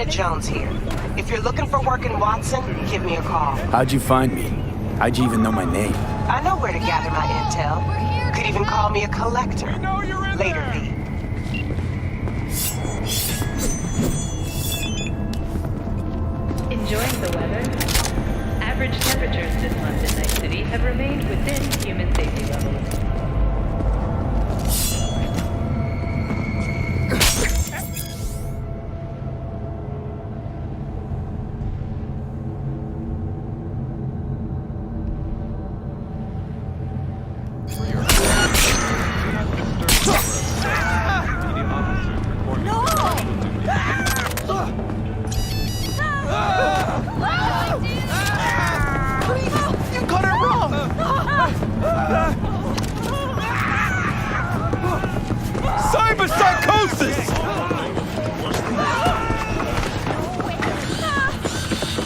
Lieutenant Jones here. If you're looking for work in Watson, give me a call. How'd you find me? How'd you even know my name? I know where to gather my intel. Could even call me a collector. Later, V. Enjoying the weather? Average temperatures this month in Night City have remained within human safety levels.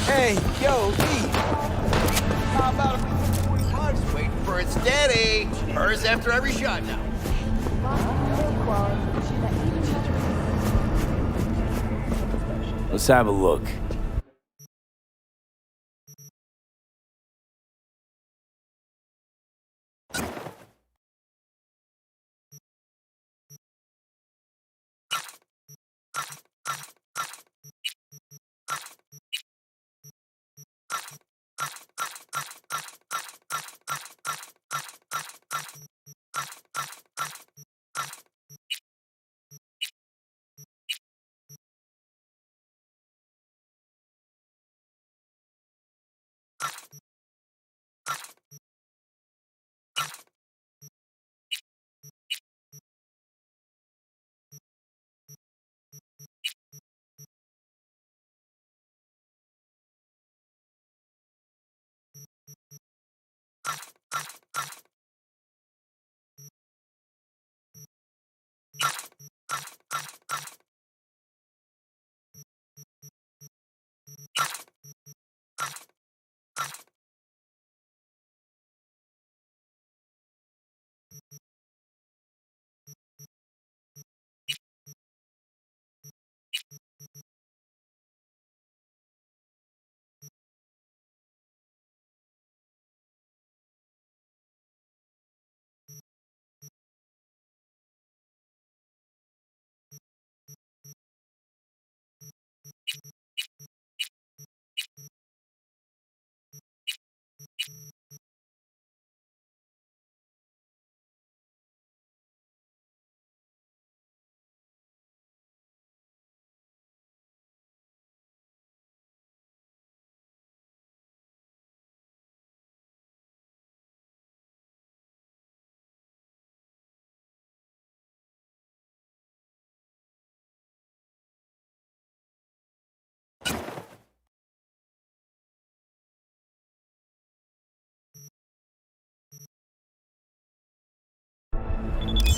Hey, yo, V. How about a Waiting for it steady. Hers after every shot now. Let's have a look.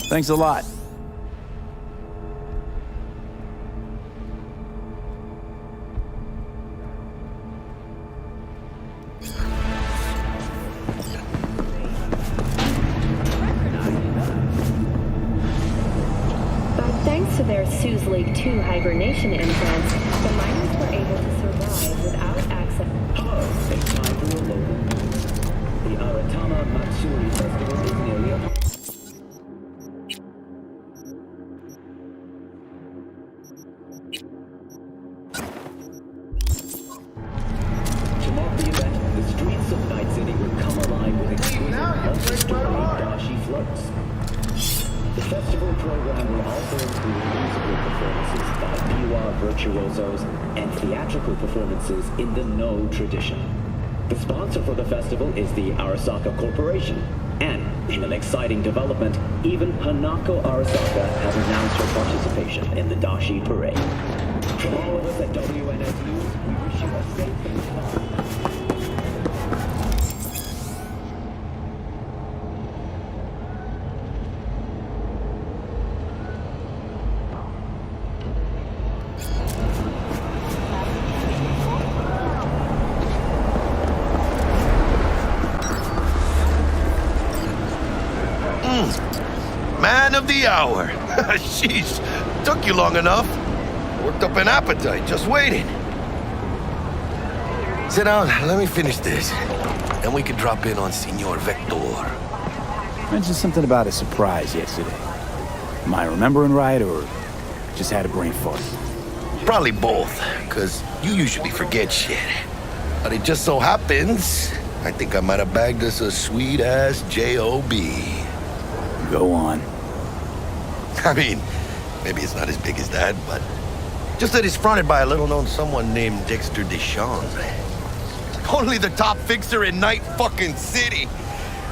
Thanks a lot. Thanks to their Sue's Lake 2 hibernation implants, the miners were able to survive without access. Hello, it's time for a local news. The Aratama Matsuri Festival is nearly upon. To mark the event, the streets of Night City will come alive with exquisite multi-story dashi floats. The festival program will also include musical performances by biwa virtuosos and theatrical performances in the No tradition. The sponsor for the festival is the Arasaka Corporation, and in an exciting development, even Hanako Arasaka has announced her participation in the Dashi Parade. From all of us at WNS News, we wish you a safe and fun. Man of the hour. Sheesh, took you long enough. Worked up an appetite, just waiting. Sit down, let me finish this. Then we can drop in on Senor Vector. Mentioned something about a surprise yesterday. Am I remembering right, or just had a brain fart? Probably both, because you usually forget shit. But it just so happens, I think I might have bagged us a sweet-ass J.O.B. Go on. I mean, maybe it's not as big as that, but just that it's fronted by a little-known someone named Dexter Deshawn. Only the top fixer in Night fucking City.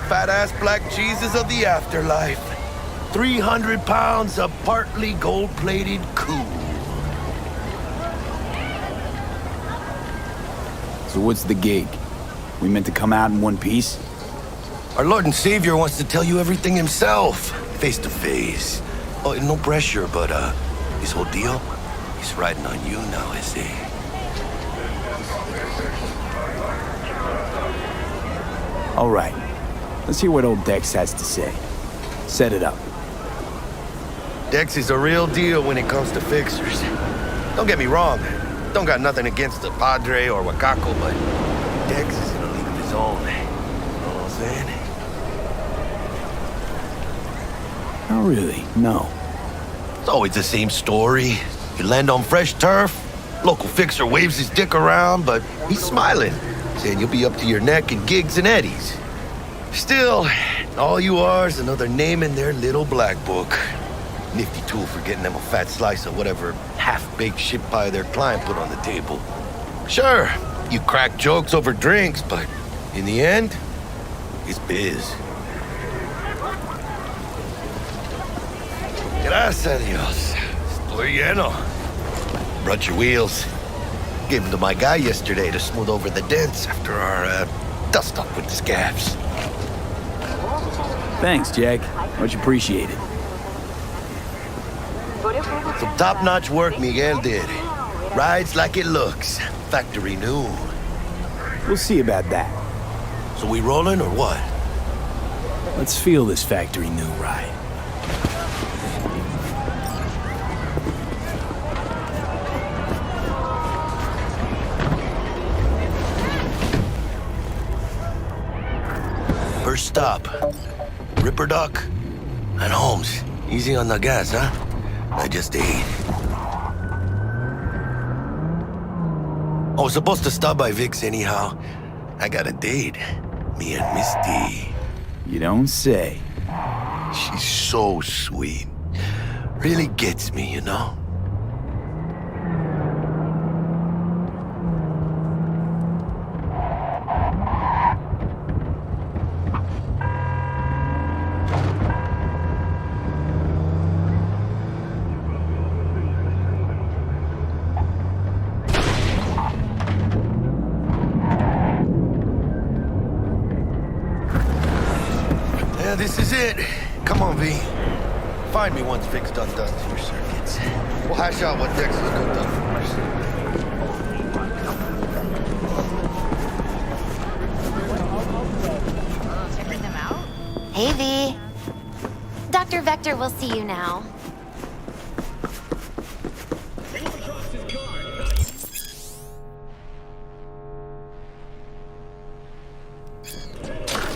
Fat-ass black Jesus of the afterlife. 300 pounds of partly gold-plated cool. So what's the gig? We meant to come out in one piece? Our Lord and Savior wants to tell you everything himself, face to face. Oh, no pressure, but his whole deal, he's riding on you now, is he? All right. Let's hear what old Dex has to say. Set it up. Dex is a real deal when it comes to fixers. Don't get me wrong. Don't got nothing against the Padre or Wakako, but Dex is in a league of his own. You know what I'm saying? Not really, no. It's always the same story. You land on fresh turf, local fixer waves his dick around, but he's smiling, saying you'll be up to your neck in gigs and eddies. Still, all you are is another name in their little black book. Nifty tool for getting them a fat slice of whatever half-baked shit pie their client put on the table. Sure, you crack jokes over drinks, but in the end, it's biz. Gracias a Dios. Estoy lleno. Brought your wheels. Gave them to my guy yesterday to smooth over the dents after our dust-up with the scabs. Thanks, Jack. Much appreciated. Some top-notch work Miguel did. Rides like it looks. Factory new. We'll see about that. So we rolling or what? Let's feel this factory new ride. First stop. RipperDoc and Holmes. Easy on the gas, huh? I just ate. I was supposed to stop by Vic's anyhow. I got a date. Me and Misty. You don't say. She's so sweet. Really gets me, you know? Yeah, this is it. Come on, V. Find me once Vic's done dusting your circuits. We'll hash out what Dex has cooked up for us. Checking them out? Hey, V. Dr. Vector will see you now.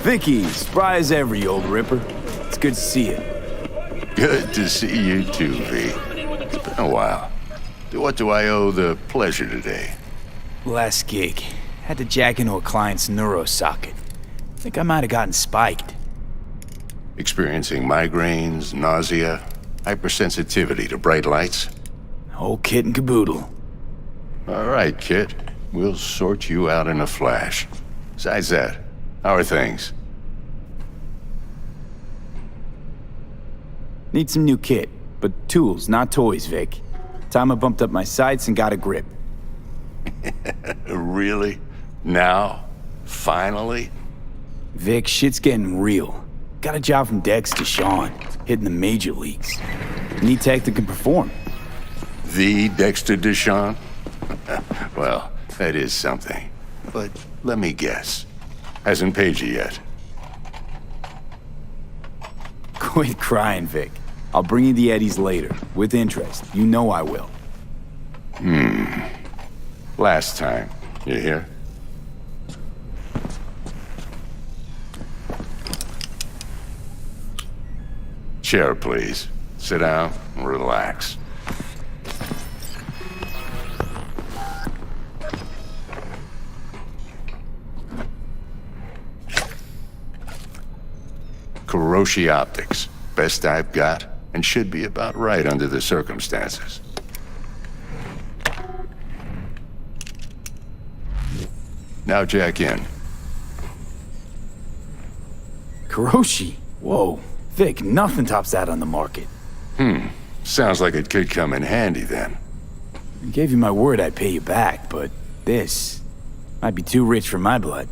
Vicky, spry as ever, you old ripper. It's good to see you. Good to see you too, V. It's been a while. What do I owe the pleasure today? Last gig. Had to jack into a client's neuro socket. Think I might have gotten spiked. Experiencing migraines, nausea, hypersensitivity to bright lights? Whole kit and caboodle. All right, kid. We'll sort you out in a flash. Besides that, how are things? Need some new kit, but tools, not toys, Vic. Time I bumped up my sights and got a grip. Really? Now? Finally? Vic, shit's getting real. Got a job from Dex to Sean, hitting the major leagues. Need tech that can perform. The Dexter Deshawn? Well, that is something. But let me guess. Hasn't paid you yet. Quit crying, Vic. I'll bring you the eddies later, with interest. You know I will. Last time. You hear? Chair, please. Sit down and relax. Kuroshi Optics. Best I've got, and should be about right under the circumstances. Now jack in. Kuroshi? Whoa. Vic, nothing tops that on the market. Sounds like it could come in handy then. I gave you my word I'd pay you back, but this might be too rich for my blood.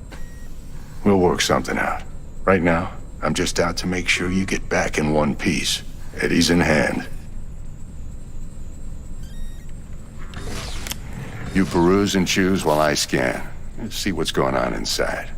We'll work something out. Right now, I'm just out to make sure you get back in one piece. Eddie's in hand. You peruse and choose while I scan. See what's going on inside.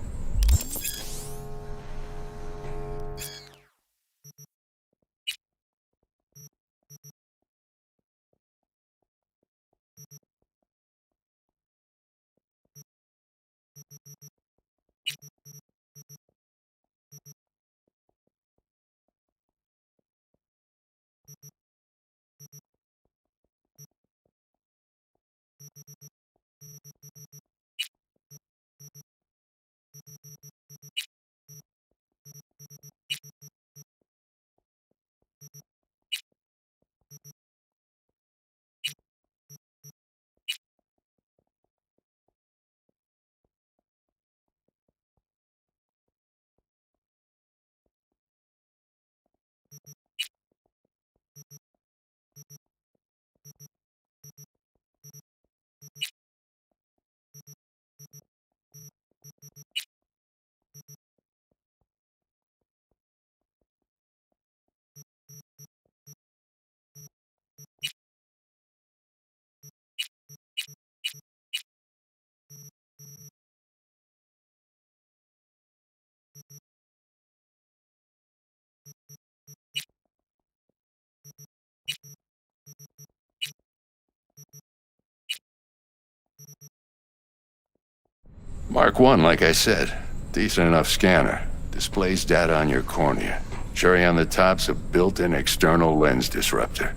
Mark 1, like I said. Decent enough scanner. Displays data on your cornea. Cherry on the top's a built-in external lens disruptor.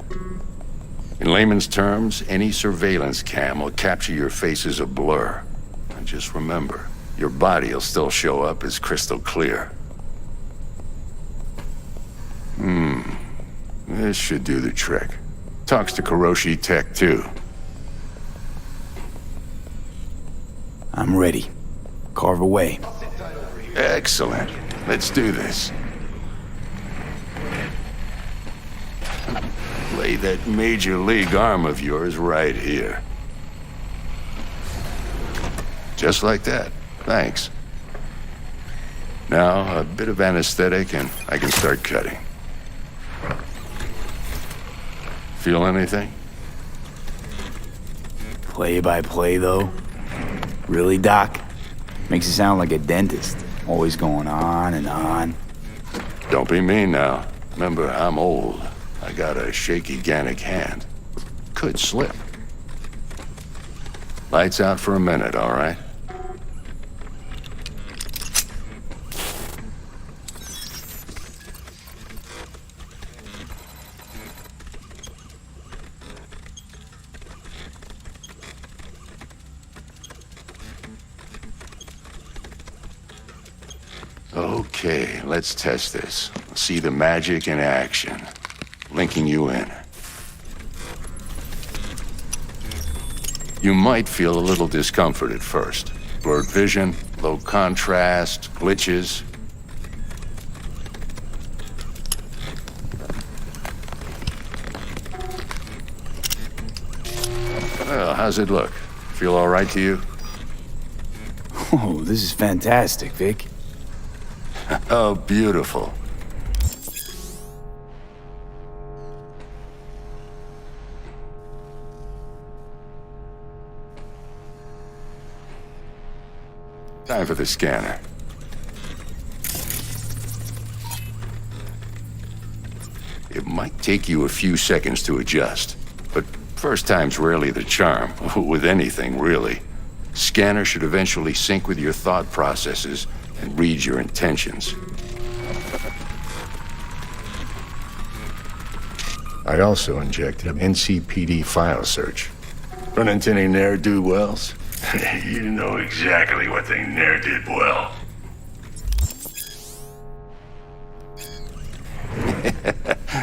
In layman's terms, any surveillance cam will capture your face as a blur. And just remember, your body will still show up as crystal clear. This should do the trick. Talks to Kuroshi Tech, too. I'm ready. Carve away. Excellent. Let's do this. Lay that major league arm of yours right here. Just like that. Thanks. Now, a bit of anesthetic and I can start cutting. Feel anything? Play by play, though? Really, Doc? Makes it sound like a dentist. Always going on and on. Don't be mean now. Remember, I'm old. I got a shaky Gannic hand. Could slip. Lights out for a minute, all right? Okay, let's test this. See the magic in action. Linking you in. You might feel a little discomfort at first. Blurred vision, low contrast, glitches. Well, how's it look? Feel all right to you? Oh, this is fantastic, Vic. Oh, beautiful. Time for the scanner. It might take you a few seconds to adjust, but First time's rarely the charm, with anything, really. Scanner should eventually sync with your thought processes and read your intentions. I also injected an NCPD file search. Run into any ne'er-do-wells? You know exactly what they ne'er did well.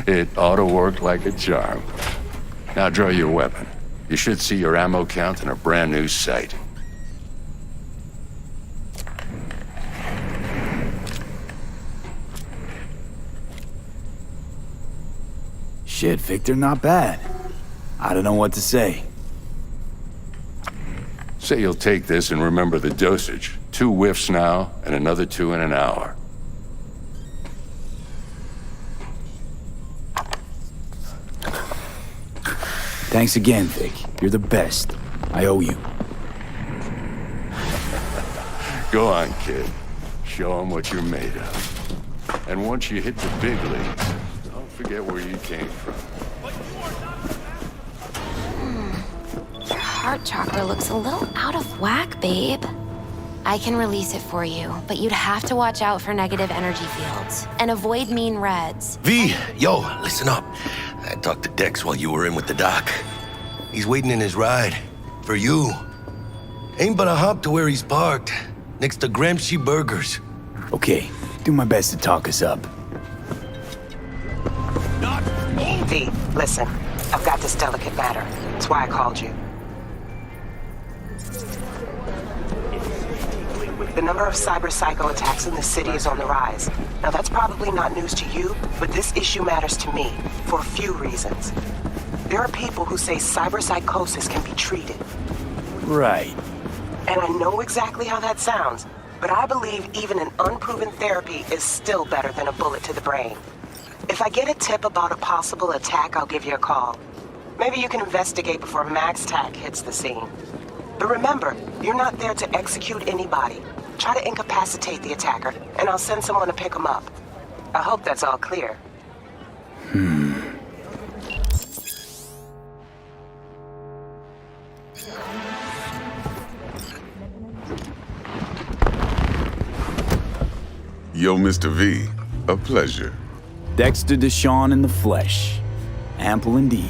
It ought to work like a charm. Now draw your weapon. You should see your ammo count in a brand new sight. Shit, Victor, not bad. I don't know what to say. Say you'll take this and remember the dosage. 2 whiffs now, and another 2 in an hour. Thanks again, Vic. You're the best. I owe you. Go on, kid. Show them what you're made of. And once you hit the big leagues, don't forget where you came from. Your heart chakra looks a little out of whack, babe. I can release it for you, but you'd have to watch out for negative energy fields and avoid mean reds. V, yo, listen up. I talked to Dex while you were in with the doc. He's waiting in his ride. For you. Ain't but a hop to where he's parked. Next to Gramsci Burgers. Okay, do my best to talk us up. V, listen. I've got this delicate matter. That's why I called you. The number of cyber-psycho attacks in the city is on the rise. Now that's probably not news to you, but this issue matters to me for a few reasons. There are people who say cyberpsychosis can be treated. Right. And I know exactly how that sounds, but I believe even an unproven therapy is still better than a bullet to the brain. If I get a tip about a possible attack, I'll give you a call. Maybe you can investigate before MaxTac hits the scene. But remember, you're not there to execute anybody. Try to incapacitate the attacker, and I'll send someone to pick him up. I hope that's all clear. Yo, Mr. V, a pleasure. Dexter Deshawn in the flesh. Ample indeed.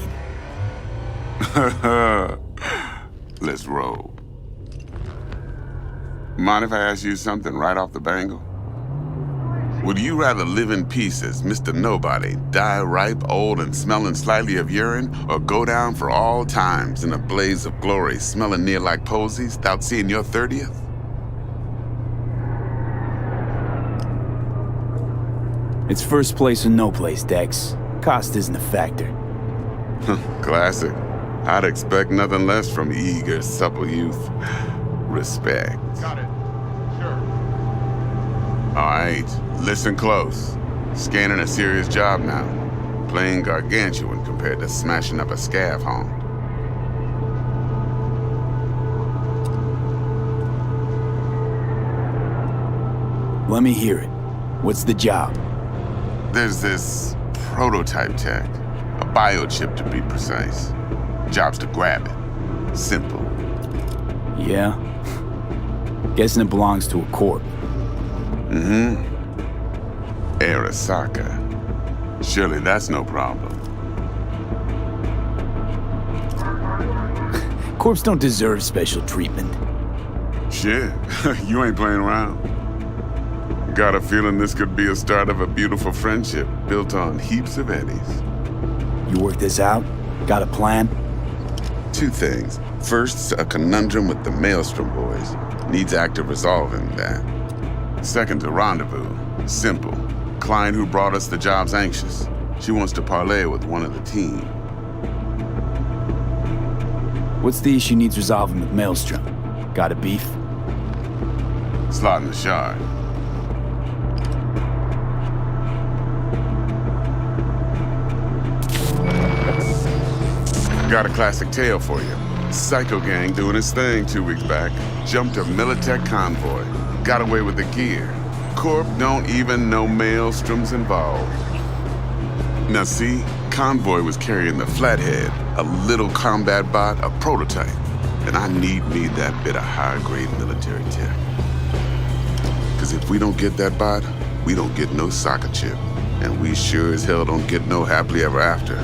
Let's roll. Mind if I ask you something right off the bangle? Would you rather live in peace as Mr. Nobody, die ripe, old, and smelling slightly of urine, or go down for all times in a blaze of glory, smelling near like posies, without seeing your 30th? It's first place or no place, Dex. Cost isn't a factor. Classic. I'd expect nothing less from eager, supple youth. Respect. Got it. Sure. All right, listen close. Scanning a serious job now. Playing gargantuan compared to smashing up a scav home. Let me hear it. What's the job? There's this prototype tech. A biochip to be precise. Job's to grab it. Simple. Yeah? Guessing it belongs to a corp. Mm-hmm. Arasaka. Surely that's no problem. Corps don't deserve special treatment. Shit, you ain't playing around. Got a feeling this could be a start of a beautiful friendship built on heaps of eddies. You work this out? Got a plan? 2 things. First, a conundrum with the Maelstrom boys. Needs active resolving that. Second, a rendezvous. Simple. Client who brought us the job's anxious. She wants to parlay with one of the team. What's the issue needs resolving with Maelstrom? Got a beef? Slotting the shard. Got a classic tale for you. Psycho gang doing his thing 2 weeks back. Jumped a Militech convoy. Got away with the gear. Corp don't even know Maelstrom's involved. Now see, convoy was carrying the Flathead, a little combat bot, a prototype. And I need me that bit of high-grade military tech. Because if we don't get that bot, we don't get no soccer chip. And we sure as hell don't get no happily ever after.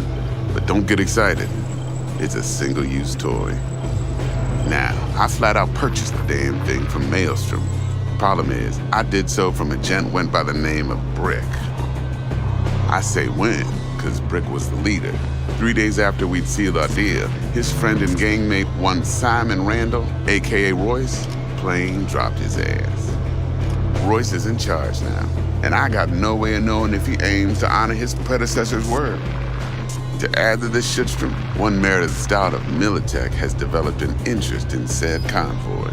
But don't get excited. It's a single-use toy. Now, I flat out purchased the damn thing from Maelstrom. Problem is, I did so from a gent went by the name of Brick. I say when, because Brick was the leader. 3 days after we'd sealed our deal, his friend and gangmate, one Simon Randall, aka Royce, plain dropped his ass. Royce is in charge now, and I got no way of knowing if he aims to honor his predecessor's word. To add to this shitstrom, one Meredith Stout of Militech has developed an interest in said convoy.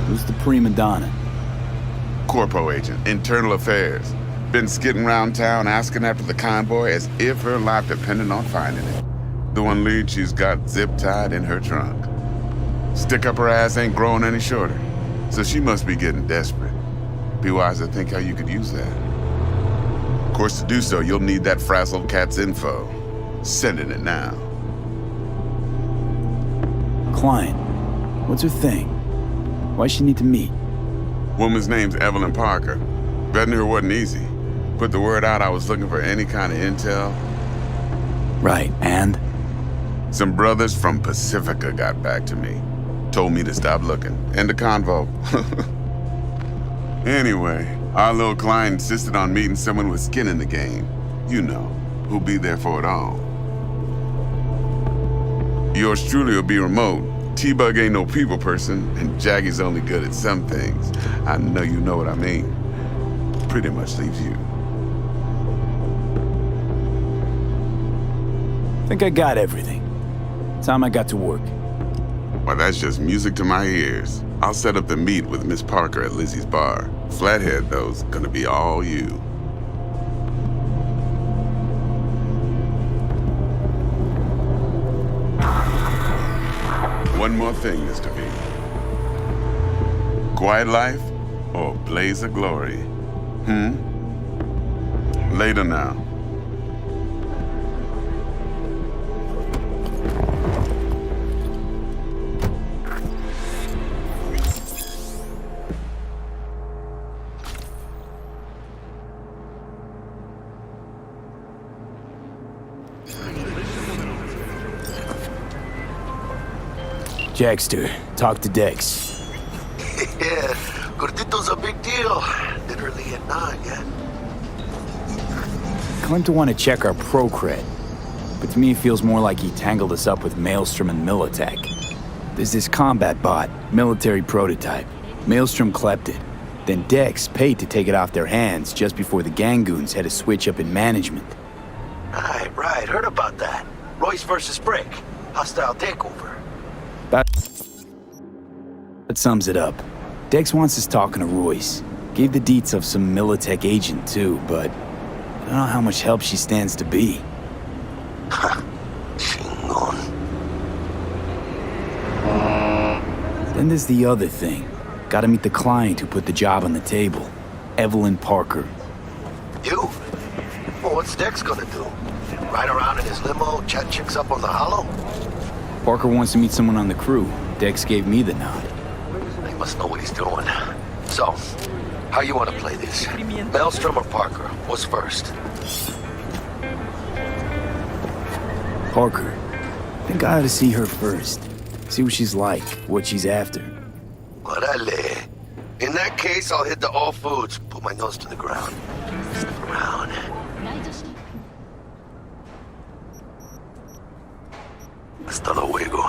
Who's the prima donna? Corpo agent, internal affairs. Been skidding around town asking after the convoy as if her life depended on finding it. The one lead she's got zip-tied in her trunk. Stick up her ass ain't growing any shorter, so she must be getting desperate. Be wise to think how you could use that. Of course, to do so, you'll need that frazzled cat's info. Sending it now. Client. What's her thing? Why she need to meet? Woman's name's Evelyn Parker. Vetting her wasn't easy. Put the word out I was looking for any kind of intel. Right, and? Some brothers from Pacifica got back to me. Told me to stop looking. End the convo. Anyway, our little client insisted on meeting someone with skin in the game. You know, who'll be there for it all. Yours truly will be remote. T-Bug ain't no people person, and Jaggy's only good at some things. I know you know what I mean. Pretty much leaves you. Think I got everything. Time I got to work. Well, that's just music to my ears. I'll set up the meet with Miss Parker at Lizzie's bar. Flathead, though's gonna be all you. One more thing, Mr. V. Quiet life or blaze of glory? Later now. Jackster, talk to Dex. Yeah, Gordito's a big deal. Literally at 9, yeah? Claimed to want to check our pro cred, but to me it feels more like he tangled us up with Maelstrom and Militech. There's this combat bot, military prototype. Maelstrom clept it. Then Dex paid to take it off their hands just before the Gangoons had a switch up in management. Right, heard about that. Royce versus Brick. Hostile takeover. That sums it up. Dex wants us talking to Royce. Gave the deets of some Militech agent too, but I don't know how much help she stands to be. Chingon. Then there's the other thing. Gotta meet the client who put the job on the table. Evelyn Parker. You? Well, what's Dex gonna do? Ride around in his limo, chat chicks up on the hollow? Parker wants to meet someone on the crew. Dex gave me the nod. He must know what he's doing. So, how you want to play this? Maelstrom or Parker? What's first? Parker. I think I ought to see her first. See what she's like, what she's after. Orale. In that case, I'll hit the all foods, put my nose to the ground. Sniff around. Hasta luego.